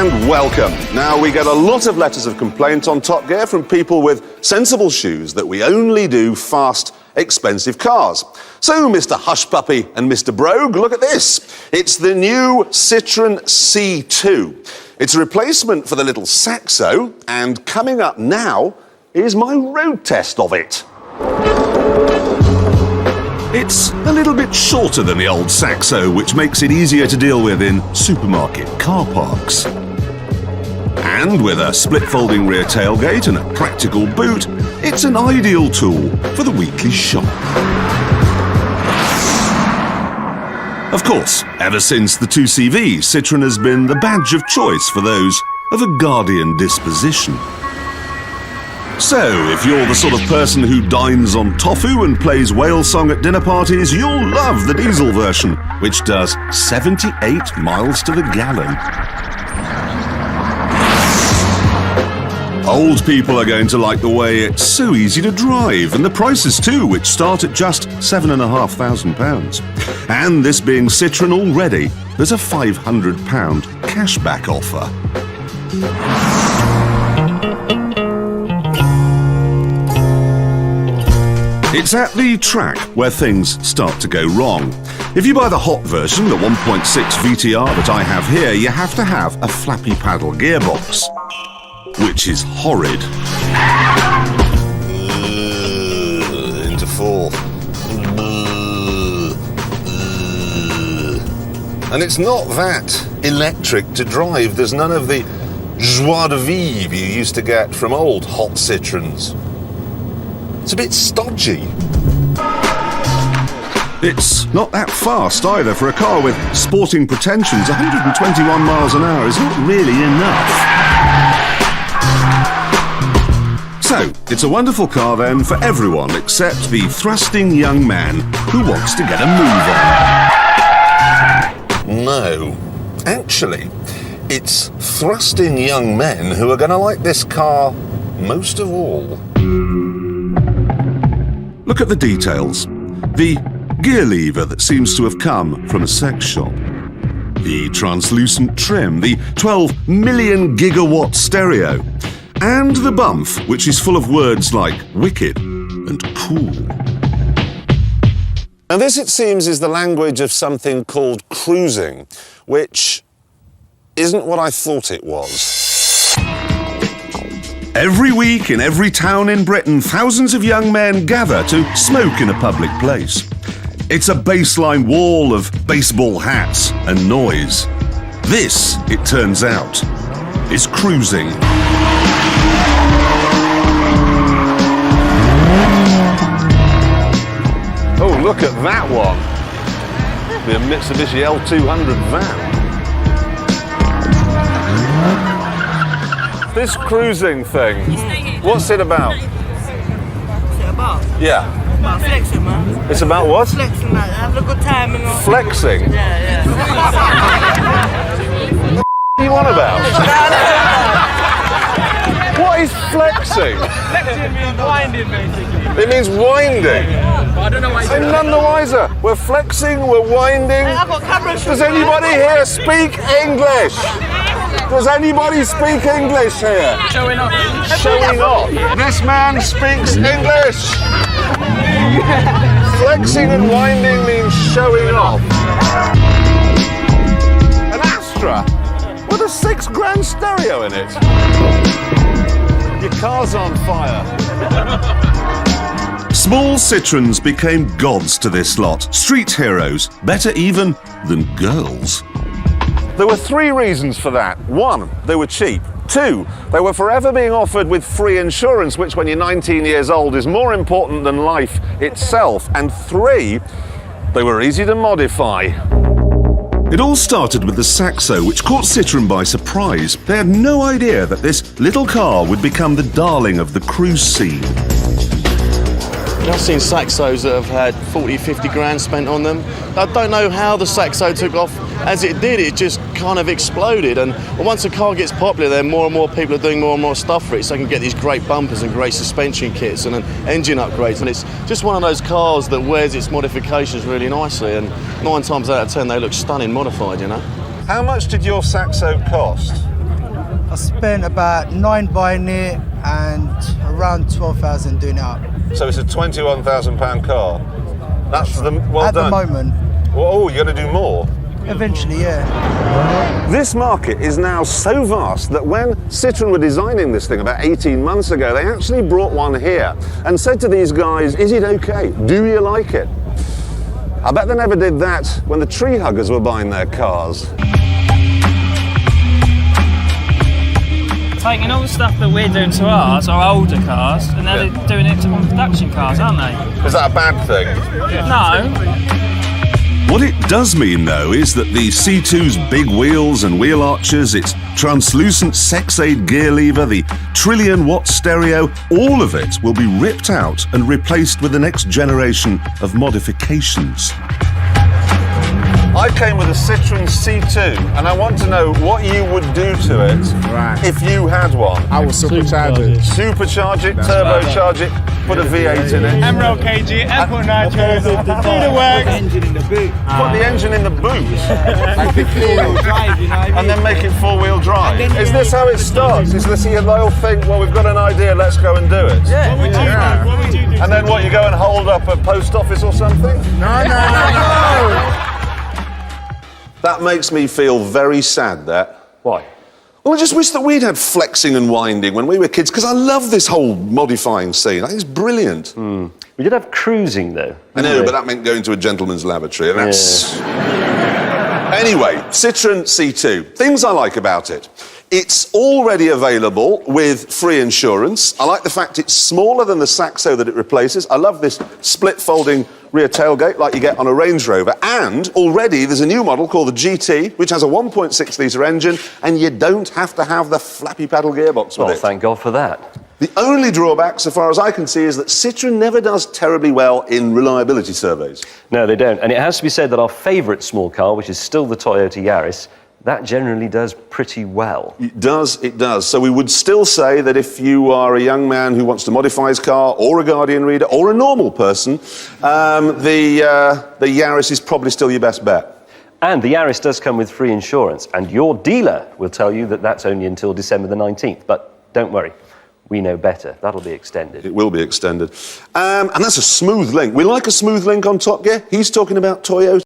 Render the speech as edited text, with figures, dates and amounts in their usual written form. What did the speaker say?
and welcome. Now, we get a lot of letters of complaint on Top Gear from people with sensible shoes that we only do fast, expensive cars. So, Mr. Hushpuppy and Mr. Brogue, look at this. It's the new Citroën C2. It's a replacement for the little Saxo, and coming up now is my road test of it. It's a little bit shorter than the old Saxo, which makes it easier to deal with in supermarket car parks. And with a split-folding rear tailgate and a practical boot, it's an ideal tool for the weekly shop. Of course, ever since the 2CV, Citroën has been the badge of choice for those of a guardian disposition. So, if you're the sort of person who dines on tofu and plays whale song at dinner parties, you'll love the diesel version, which does 78 miles to the gallon. Old people are going to like the way it's so easy to drive, and the prices too, which start at just £7,500. And this being Citroën already, there's a £500 cashback offer. It's at the track where things start to go wrong. If you buy the hot version, the 1.6 VTR that I have here, you have to have a flappy paddle gearbox, which is horrid. Into fourth. And it's not that electric to drive. There's none of the joie de vivre you used to get from old hot Citroëns. It's a bit stodgy. It's not that fast either. For a car with sporting pretensions, 121 miles an hour is not really enough. So, it's a wonderful car then for everyone except the thrusting young man who wants to get a move on. No. Actually, it's thrusting young men who are going to like this car most of all. Look at the details. The gear lever that seems to have come from a sex shop. The translucent trim, the 12 million gigawatt stereo, and the bump, which is full of words like wicked and cool. And this, it seems, is the language of something called cruising, which isn't what I thought it was. Every week in every town in Britain, thousands of young men gather to smoke in a public place. It's a baseline wall of baseball hats and noise. This, it turns out, is cruising. Oh, look at that one. The Mitsubishi L200 van. This cruising thing, what's it about? What's it about? Yeah. About flexing, man. It's about what? Flexing, like, have a good time and all. Flexing? Yeah. What are you on about? What is flexing? Flexing means winding, basically. It means winding. But I don't know why you I'm none the wiser. We're flexing, we're winding. I've got cameras. Does anybody here speak English? Does anybody speak English here? showing off. Showing off. This man speaks English. Flexing and winding means showing off. An Astra with a £6,000 stereo in it. Your car's on fire. Small Citroëns became gods to this lot. Street heroes, better even than girls. There were three reasons for that. One, they were cheap. Two, they were forever being offered with free insurance, which when you're 19 years old is more important than life itself. And three, they were easy to modify. It all started with the Saxo, which caught Citroën by surprise. They had no idea that this little car would become the darling of the cruise scene. I've seen Saxos that have had 40, 50 grand spent on them. I don't know how the Saxo took off. As it did, it just kind of exploded. And once a car gets popular, then more and more people are doing more and more stuff for it, so they can get these great bumpers and great suspension kits and engine upgrades. And it's just one of those cars that wears its modifications really nicely. And 9 times out of 10, they look stunning modified, you know. How much did your Saxo cost? I spent about 9 buying it and around 12,000 doing it up. So it's a £21,000 car. That's the well At done. the moment. Oh, you're going to do more. Eventually, yeah. This market is now so vast that when Citroën were designing this thing about 18 months ago, they actually brought one here and said to these guys, is it okay? Do you like it? I bet they never did that when the tree huggers were buying their cars. Taking all the stuff that we're doing to ours, our older cars, and now they're doing it to production cars, aren't they? Is that a bad thing? No. What it does mean, though, is that the C2's big wheels and wheel arches, its translucent Sexade gear lever, the trillion-watt stereo, all of it will be ripped out and replaced with the next generation of modifications. I came with a Citroën C2 and I want to know what you would do to it if you had one. I would supercharge it. Supercharge it, turbocharge it, put a V8 in it. Emerald KG, and put nitros, do the work. Engine in the boot. Put the engine in the boot Drive, you know what I and mean? then make it four-wheel drive. Is this how it starts? Is this here they'll think, well, we've got an idea, let's go and do it? What would you do? And then what, you go and hold up a post office or something? No. That makes me feel very sad, that. Why? Well, I just wish that we'd had flexing and winding when we were kids, because I love this whole modifying scene. I think it's brilliant. We did have cruising, though. I know, but that meant going to a gentleman's lavatory, and that's... Anyway, Citroën C2. Things I like about it. It's already available with free insurance. I like the fact it's smaller than the Saxo that it replaces. I love this split-folding rear tailgate like you get on a Range Rover. And already there's a new model called the GT, which has a 1.6-litre engine, and you don't have to have the flappy paddle gearbox with Well, it. thank God for that. The only drawback, so far as I can see, is that Citroën never does terribly well in reliability surveys. No, they don't. And it has to be said that our favourite small car, which is still the Toyota Yaris, that generally does pretty well. It does. So we would still say that if you are a young man who wants to modify his car, or a Guardian reader, or a normal person, the Yaris is probably still your best bet. And the Yaris does come with free insurance, and your dealer will tell you that that's only until December the 19th. But don't worry, we know better. That'll be extended. It will be extended. And that's a smooth link. We like a smooth link on Top Gear. He's talking about Toyota.